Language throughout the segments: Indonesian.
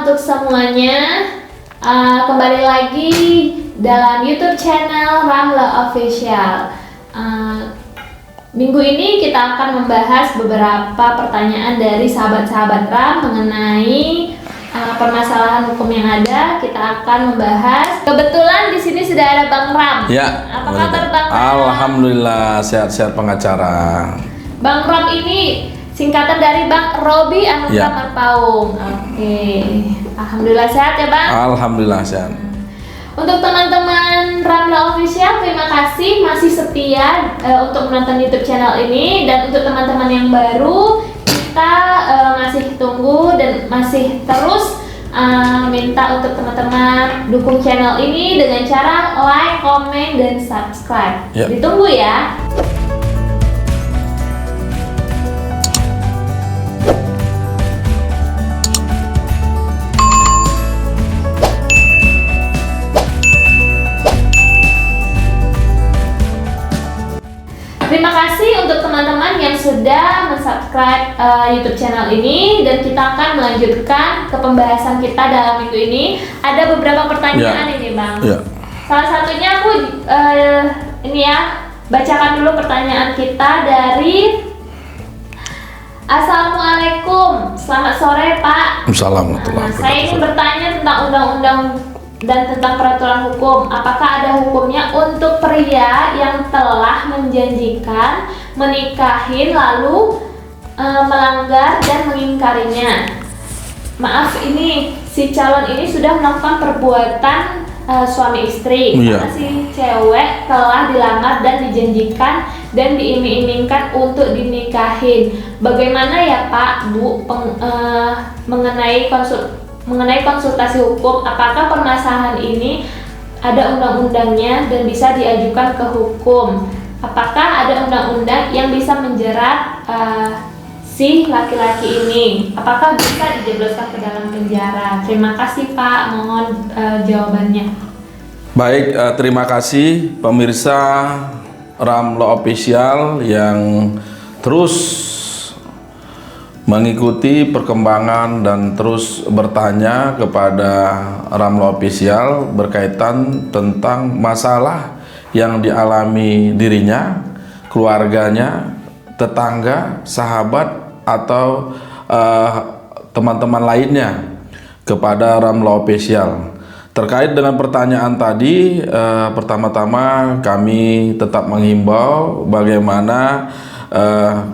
untuk semuanya. Kembali lagi dalam YouTube channel Ramla Official. Minggu ini kita akan membahas beberapa pertanyaan dari sahabat-sahabat Ram mengenai permasalahan hukum yang ada. Kita akan membahas. Kebetulan di sini sudah ada Bang Ram. Ya. Apa kabar Bang Ram? Alhamdulillah sehat-sehat pengacara. Bang Ram ini singkatan dari Bang Robi Anugrah Ya. Marpaung. Oke. Alhamdulillah sehat ya Bang? Alhamdulillah sehat. Untuk teman-teman Ramla Official, terima kasih masih setia untuk menonton YouTube channel ini. Dan untuk teman-teman yang baru, kita masih tunggu dan masih terus minta untuk teman-teman dukung channel ini dengan cara like, komen, dan subscribe. Ya. Ditunggu ya. Terima kasih untuk teman-teman yang sudah subscribe YouTube channel ini, dan kita akan melanjutkan ke pembahasan kita dalam minggu ini. Ada beberapa pertanyaan ini Bang. Ya. Salah satunya aku ini ya, bacakan dulu pertanyaan kita dari Assalamualaikum, selamat sore Pak. Assalamualaikum. Saya ingin bertanya tentang undang-undang dan tentang peraturan hukum. Apakah ada hukumnya untuk pria yang telah menjanjikan menikahin lalu melanggar dan mengingkarinya? Maaf, ini si calon ini sudah melakukan perbuatan suami istri. Iya. Karena si cewek telah dilamar dan dijanjikan dan diiming-imingkan untuk dinikahin. Bagaimana ya Pak, Bu, mengenai konsultasi hukum, apakah permasalahan ini ada undang-undangnya dan bisa diajukan ke hukum? Apakah ada undang-undang yang bisa menjerat si laki-laki ini? Apakah bisa dijebloskan ke dalam penjara? Terima kasih Pak, mohon jawabannya. Baik, terima kasih pemirsa Ramla Official yang terus mengikuti perkembangan dan terus bertanya kepada Ramla Official berkaitan tentang masalah yang dialami dirinya, keluarganya, tetangga, sahabat, atau teman-teman lainnya kepada Ramla Official. Terkait dengan pertanyaan tadi, pertama-tama kami tetap menghimbau bagaimana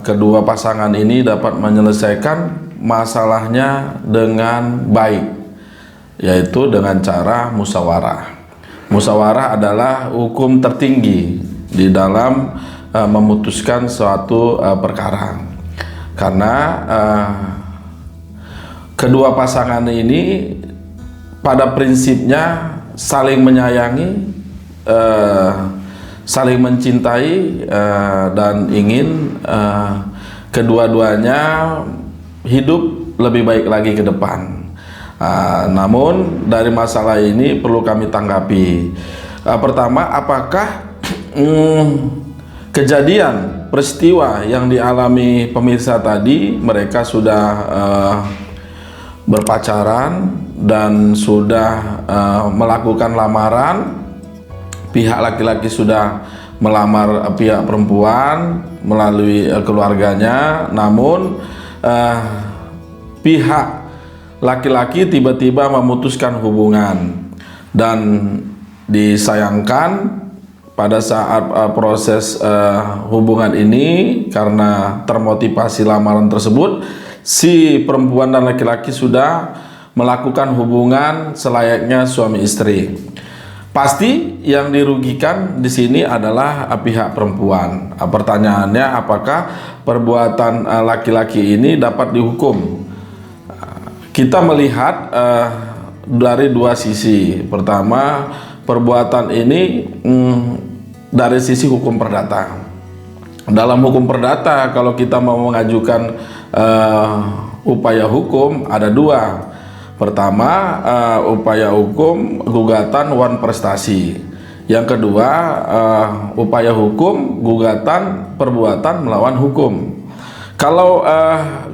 kedua pasangan ini dapat menyelesaikan masalahnya dengan baik, yaitu dengan cara musyawarah. Musyawarah adalah hukum tertinggi di dalam memutuskan suatu perkara, karena kedua pasangan ini pada prinsipnya saling menyayangi, saling mencintai, dan ingin kedua-duanya hidup lebih baik lagi ke depan. Namun dari masalah ini perlu kami tanggapi. Pertama, apakah kejadian peristiwa yang dialami pemirsa tadi, mereka sudah berpacaran dan sudah melakukan lamaran, pihak laki-laki sudah melamar pihak perempuan melalui keluarganya, namun pihak laki-laki tiba-tiba memutuskan hubungan, dan disayangkan pada saat proses hubungan ini, karena termotivasi lamaran tersebut, si perempuan dan laki-laki sudah melakukan hubungan selayaknya suami istri. Pasti yang dirugikan di sini adalah pihak perempuan. Pertanyaannya, apakah perbuatan laki-laki ini dapat dihukum? Kita melihat dari dua sisi. Pertama, perbuatan ini dari sisi hukum perdata. Dalam hukum perdata, kalau kita mau mengajukan upaya hukum, ada dua. Pertama, upaya hukum gugatan wan prestasi. Yang kedua, upaya hukum gugatan perbuatan melawan hukum. Kalau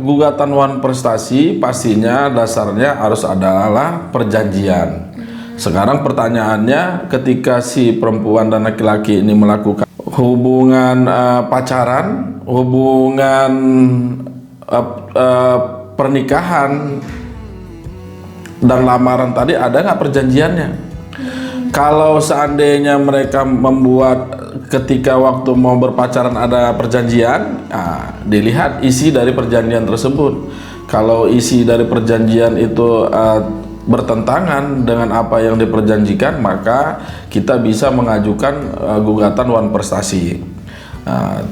gugatan wan prestasi pastinya dasarnya harus adalah perjanjian. Sekarang pertanyaannya, ketika si perempuan dan laki-laki ini melakukan hubungan pacaran, hubungan pernikahan dan lamaran tadi, ada nggak perjanjiannya? Kalau seandainya mereka membuat ketika waktu mau berpacaran ada perjanjian, dilihat isi dari perjanjian tersebut. Kalau isi dari perjanjian itu bertentangan dengan apa yang diperjanjikan, maka kita bisa mengajukan gugatan wan prestasi.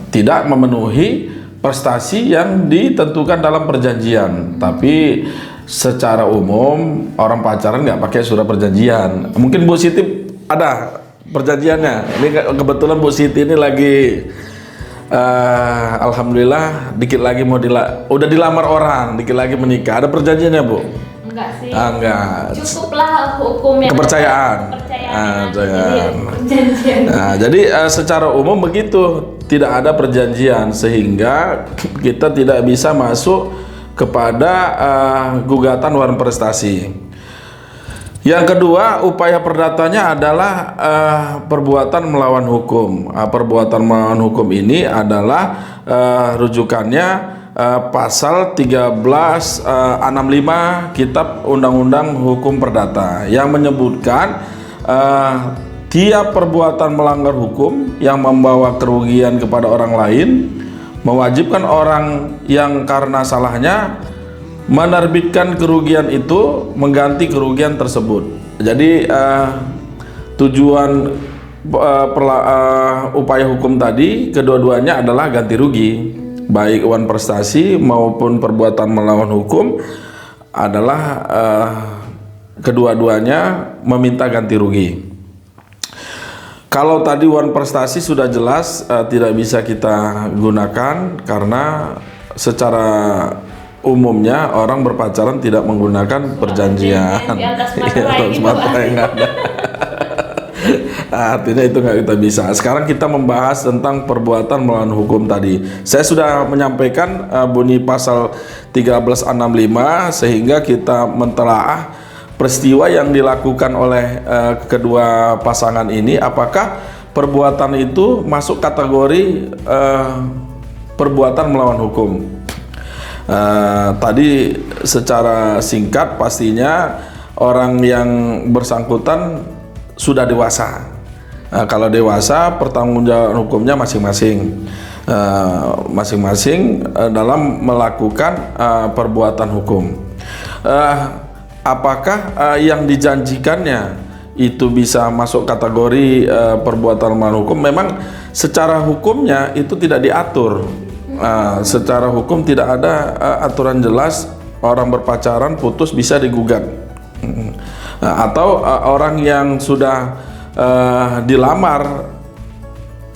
Tidak memenuhi prestasi yang ditentukan dalam perjanjian, tapi secara umum orang pacaran nggak pakai surat perjanjian. Mungkin Bu Siti ada perjanjiannya. Ini kebetulan Bu Siti ini lagi alhamdulillah dikit lagi mau udah dilamar orang, dikit lagi menikah. Ada perjanjiannya, Bu? Enggak sih. Enggak. Cukuplah hukumnya. Kepercayaan. Jadi secara umum begitu, tidak ada perjanjian sehingga kita tidak bisa masuk kepada gugatan wan prestasi. Yang kedua, upaya perdatanya adalah perbuatan melawan hukum. Perbuatan melawan hukum ini adalah rujukannya pasal 1365 Kitab Undang-Undang Hukum Perdata yang menyebutkan tiap perbuatan melanggar hukum yang membawa kerugian kepada orang lain mewajibkan orang yang karena salahnya menerbitkan kerugian itu mengganti kerugian tersebut. Jadi tujuan upaya hukum tadi kedua-duanya adalah ganti rugi, baik wan prestasi maupun perbuatan melawan hukum adalah kedua-duanya meminta ganti rugi. Kalau tadi wan prestasi sudah jelas tidak bisa kita gunakan karena secara umumnya orang berpacaran tidak menggunakan perjanjian. Di atas materai yang ada. Artinya itu nggak kita bisa. Sekarang kita membahas tentang perbuatan melawan hukum tadi. Saya sudah menyampaikan bunyi pasal 1365 sehingga kita mentelaah peristiwa yang dilakukan oleh kedua pasangan ini, apakah perbuatan itu masuk kategori perbuatan melawan hukum. Tadi secara singkat pastinya orang yang bersangkutan sudah dewasa. Kalau dewasa, pertanggungjawaban hukumnya masing-masing. Masing-masing dalam melakukan perbuatan hukum. Apakah yang dijanjikannya itu bisa masuk kategori perbuatan melawan hukum? Memang secara hukumnya itu tidak diatur. Secara hukum tidak ada aturan jelas orang berpacaran putus bisa digugat. Atau orang yang sudah dilamar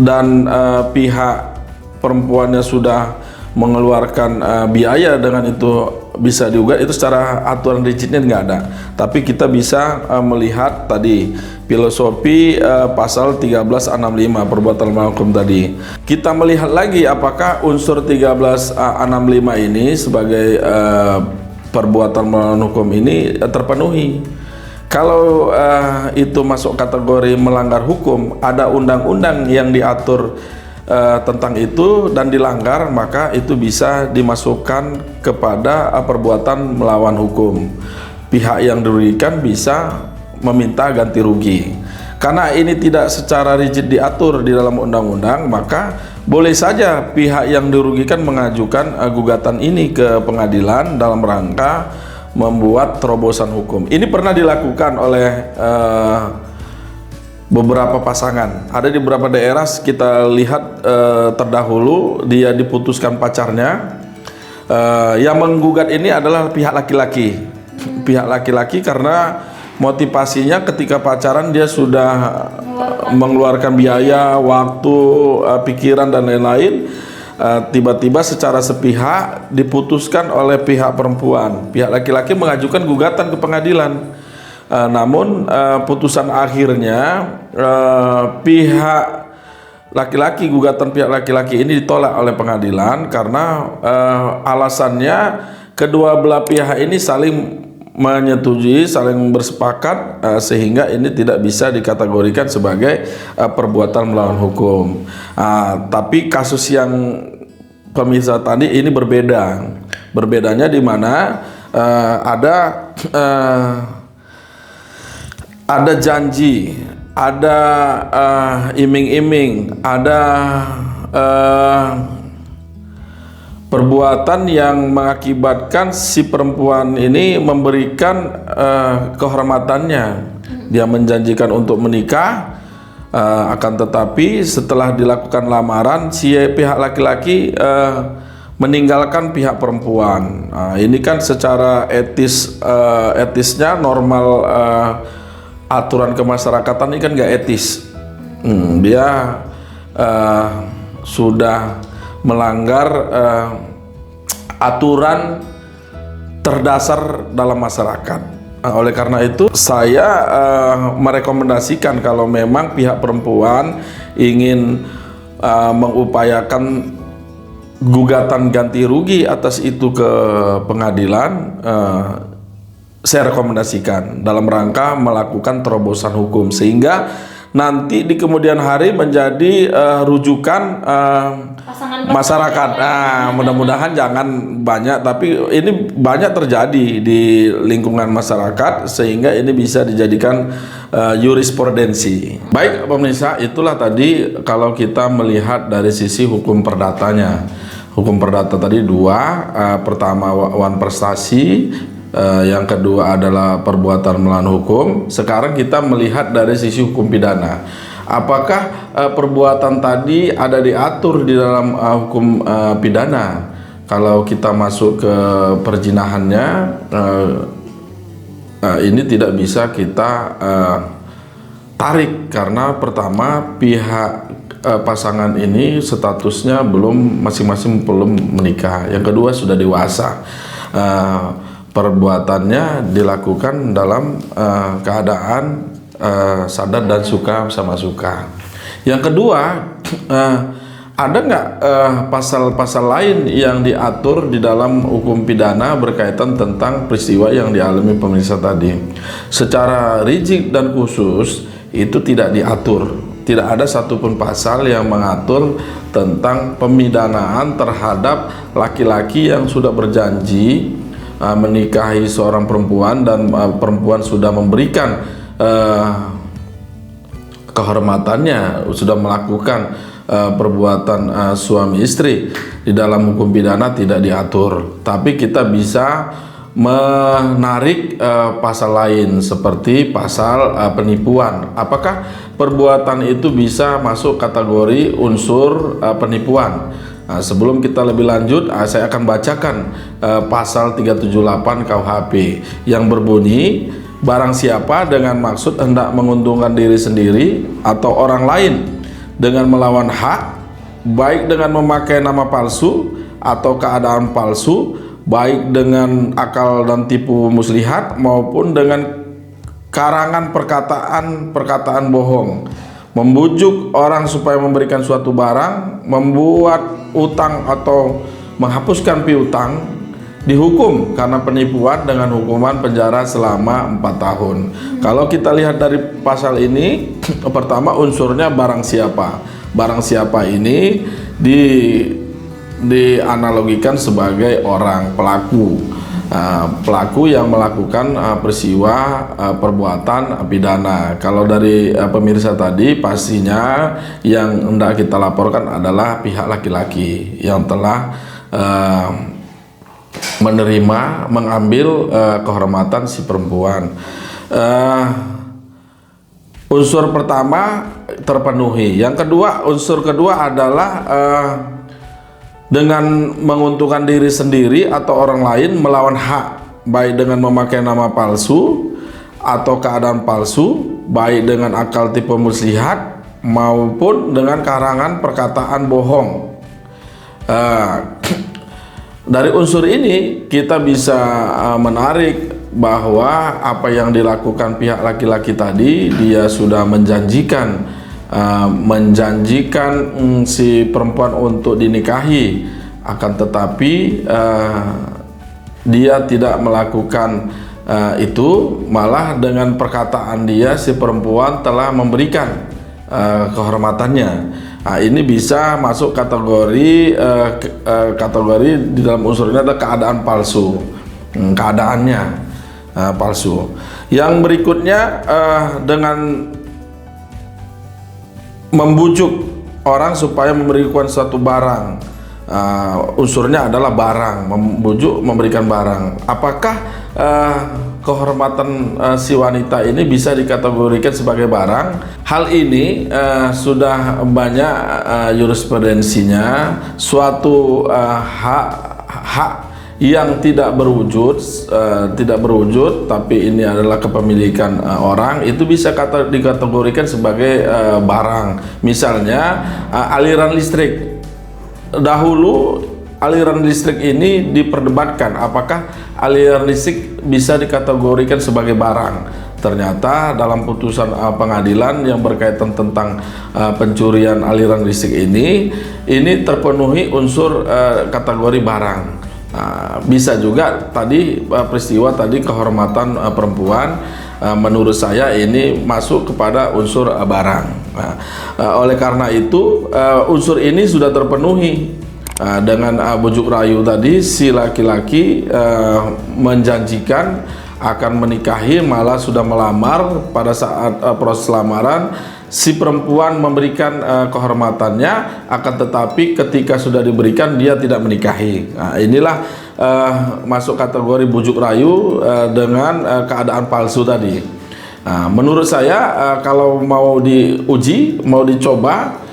dan pihak perempuannya sudah mengeluarkan biaya dengan itu bisa digugat, itu secara aturan rigidnya nggak ada. Tapi kita bisa melihat tadi filosofi pasal 1365 perbuatan melawan hukum tadi. Kita melihat lagi apakah unsur 1365 ini sebagai perbuatan melawan hukum ini terpenuhi. Kalau itu masuk kategori melanggar hukum, ada undang-undang yang diatur tentang itu dan dilanggar, maka itu bisa dimasukkan kepada perbuatan melawan hukum. Pihak yang dirugikan bisa meminta ganti rugi. Karena ini tidak secara rigid diatur di dalam undang-undang, maka boleh saja pihak yang dirugikan mengajukan gugatan ini ke pengadilan dalam rangka membuat terobosan hukum. Ini pernah dilakukan oleh beberapa pasangan. Ada di beberapa daerah kita lihat terdahulu dia diputuskan pacarnya. Yang menggugat ini adalah pihak laki-laki. Pihak laki-laki karena motivasinya ketika pacaran dia sudah mengeluarkan biaya, waktu, pikiran dan lain-lain. Tiba-tiba secara sepihak diputuskan oleh pihak perempuan. Pihak laki-laki mengajukan gugatan ke pengadilan. Namun putusan akhirnya pihak laki-laki, gugatan pihak laki-laki ini ditolak oleh pengadilan karena alasannya kedua belah pihak ini saling menyetujui, saling bersepakat, sehingga ini tidak bisa dikategorikan sebagai perbuatan melawan hukum. Tapi kasus yang pemirsa tadi ini berbeda. Berbedanya di mana ada janji, ada iming-iming, ada perbuatan yang mengakibatkan si perempuan ini memberikan kehormatannya. Dia menjanjikan untuk menikah, akan tetapi setelah dilakukan lamaran, si pihak laki-laki meninggalkan pihak perempuan. Ini kan secara etisnya normal, aturan kemasyarakatan ini kan nggak etis. Dia sudah melanggar aturan terdasar dalam masyarakat. Oleh karena itu saya merekomendasikan kalau memang pihak perempuan ingin mengupayakan gugatan ganti rugi atas itu ke pengadilan, saya rekomendasikan dalam rangka melakukan terobosan hukum sehingga nanti di kemudian hari menjadi rujukan masyarakat. Mudah-mudahan jangan banyak, tapi ini banyak terjadi di lingkungan masyarakat sehingga ini bisa dijadikan jurisprudensi. Baik pemirsa, itulah tadi kalau kita melihat dari sisi hukum perdatanya. Hukum perdata tadi dua, pertama wan prestasi, yang kedua adalah perbuatan melawan hukum. Sekarang kita melihat dari sisi hukum pidana. Apakah perbuatan tadi ada diatur di dalam hukum pidana? Kalau kita masuk ke perzinahannya, ini tidak bisa kita tarik karena pertama pihak pasangan ini statusnya masing-masing belum menikah. Yang kedua sudah dewasa. Perbuatannya dilakukan dalam keadaan sadar dan suka sama suka. Yang kedua, ada nggak pasal-pasal lain yang diatur di dalam hukum pidana berkaitan tentang peristiwa yang dialami pemirsa tadi? Secara rigid dan khusus itu tidak diatur. Tidak ada satupun pasal yang mengatur tentang pemidanaan terhadap laki-laki yang sudah berjanji menikahi seorang perempuan dan perempuan sudah memberikan kehormatannya, sudah melakukan perbuatan suami istri. Di dalam hukum pidana tidak diatur, tapi kita bisa menarik pasal lain seperti pasal penipuan. Apakah perbuatan itu bisa masuk kategori unsur penipuan? Sebelum kita lebih lanjut, saya akan bacakan pasal 378 KUHP yang berbunyi, barang siapa dengan maksud hendak menguntungkan diri sendiri atau orang lain dengan melawan hak, baik dengan memakai nama palsu atau keadaan palsu, baik dengan akal dan tipu muslihat maupun dengan karangan perkataan bohong, membujuk orang supaya memberikan suatu barang, membuat utang atau menghapuskan piutang, dihukum karena penipuan dengan hukuman penjara selama 4 tahun. Kalau kita lihat dari pasal ini, pertama unsurnya barang siapa. Barang siapa ini dianalogikan sebagai orang pelaku. Pelaku yang melakukan peristiwa perbuatan pidana. Kalau dari pemirsa tadi, pastinya yang hendak kita laporkan adalah pihak laki-laki yang telah mengambil kehormatan si perempuan. Unsur pertama terpenuhi. Yang kedua, unsur kedua adalah dengan menguntungkan diri sendiri atau orang lain melawan hak, baik dengan memakai nama palsu atau keadaan palsu, baik dengan akal tipu muslihat maupun dengan karangan perkataan bohong. Dari unsur ini kita bisa menarik bahwa apa yang dilakukan pihak laki-laki tadi, dia sudah menjanjikan menjanjikan si perempuan untuk dinikahi, akan tetapi dia tidak melakukan itu, malah dengan perkataan dia si perempuan telah memberikan kehormatannya. Nah, ini bisa masuk kategori kategori di dalam unsur ini ada keadaan palsu, keadaannya palsu. Yang berikutnya dengan membujuk orang supaya memberikan suatu barang, unsurnya adalah barang, membujuk memberikan barang. Apakah kehormatan si wanita ini bisa dikategorikan sebagai barang? Hal ini sudah banyak jurisprudensinya. Suatu hak yang tidak berwujud, tapi ini adalah kepemilikan orang, itu bisa dikategorikan sebagai barang. Misalnya aliran listrik. Dahulu aliran listrik ini diperdebatkan, apakah aliran listrik bisa dikategorikan sebagai barang. Ternyata dalam putusan pengadilan yang berkaitan tentang pencurian aliran listrik ini terpenuhi unsur kategori barang. Bisa juga tadi peristiwa tadi kehormatan perempuan, menurut saya ini masuk kepada unsur barang. Oleh karena itu unsur ini sudah terpenuhi dengan bujuk rayu tadi. Si laki-laki menjanjikan akan menikahi, malah sudah melamar. Pada saat proses lamaran si perempuan memberikan kehormatannya, akan tetapi ketika sudah diberikan dia tidak menikahi. Nah, inilah masuk kategori bujuk rayu dengan keadaan palsu tadi. Nah, menurut saya kalau mau diuji, mau dicoba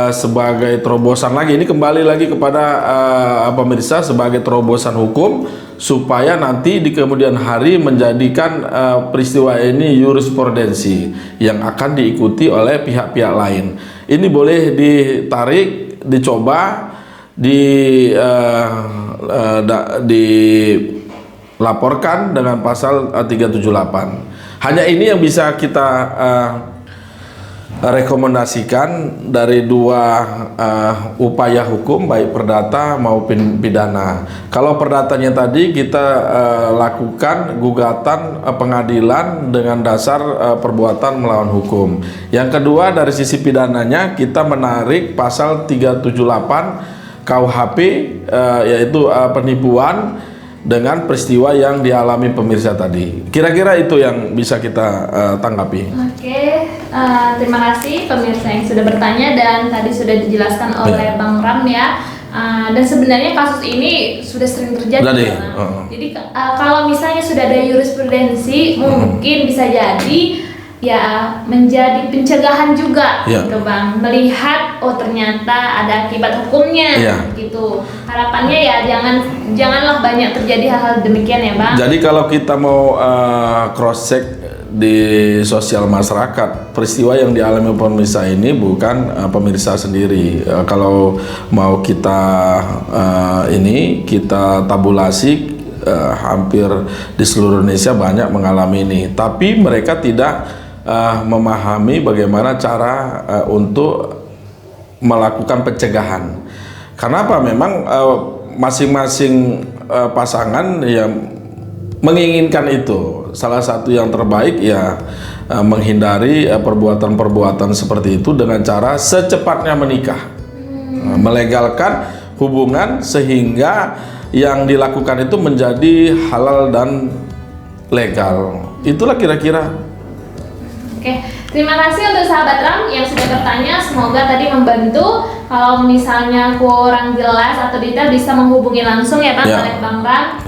sebagai terobosan lagi, ini kembali lagi kepada pemirsa, sebagai terobosan hukum supaya nanti di kemudian hari menjadikan peristiwa ini jurisprudensi yang akan diikuti oleh pihak-pihak lain. Ini boleh ditarik, dicoba, dilaporkan dengan pasal 378. Hanya ini yang bisa kita rekomendasikan dari dua upaya hukum, baik perdata maupun pidana. Kalau perdatanya tadi kita lakukan gugatan pengadilan dengan dasar perbuatan melawan hukum. Yang kedua, dari sisi pidananya kita menarik pasal 378 KUHP, yaitu penipuan dengan peristiwa yang dialami pemirsa tadi. Kira-kira itu yang bisa kita tanggapi. Oke, terima kasih pemirsa yang sudah bertanya dan tadi sudah dijelaskan oleh Bang Ram ya. Dan sebenarnya kasus ini sudah sering terjadi. Jadi kalau misalnya sudah ada jurisprudensi, mungkin bisa jadi ya menjadi pencegahan juga, gitu Bang. Melihat ternyata ada akibat hukumnya, gitu. Harapannya ya janganlah banyak terjadi hal-hal demikian ya Bang. Jadi kalau kita mau cross check di sosial masyarakat, peristiwa yang dialami pemirsa ini bukan pemirsa sendiri. Kalau mau kita kita tabulasi, hampir di seluruh Indonesia banyak mengalami ini, tapi mereka tidak memahami bagaimana cara untuk melakukan pencegahan. Kenapa? Memang masing-masing pasangan yang menginginkan itu. Salah satu yang terbaik ya menghindari perbuatan-perbuatan seperti itu dengan cara secepatnya menikah, melegalkan hubungan sehingga yang dilakukan itu menjadi halal dan legal. Itulah kira-kira. Oke, terima kasih untuk sahabat Ram yang sudah bertanya. Semoga tadi membantu. Kalau misalnya kurang jelas atau detail bisa menghubungi langsung ya Bang oleh Bang Ram.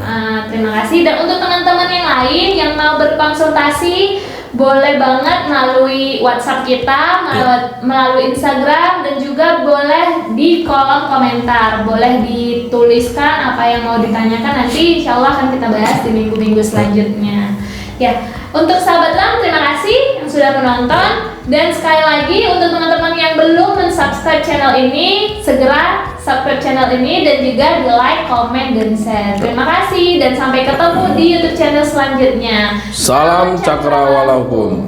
Terima kasih. Dan untuk teman-teman yang lain yang mau berkonsultasi, boleh banget melalui WhatsApp kita, melalui Instagram, dan juga boleh di kolom komentar. Boleh dituliskan apa yang mau ditanyakan, nanti insya Allah akan kita bahas di minggu-minggu selanjutnya. Ya, untuk sahabat Ram, terima kasih yang sudah menonton. Dan sekali lagi untuk teman-teman yang belum mensubscribe channel ini, segera subscribe channel ini dan juga di like, komen, dan share. Terima kasih dan sampai ketemu di YouTube channel selanjutnya. Salam Cakrawala Hukum.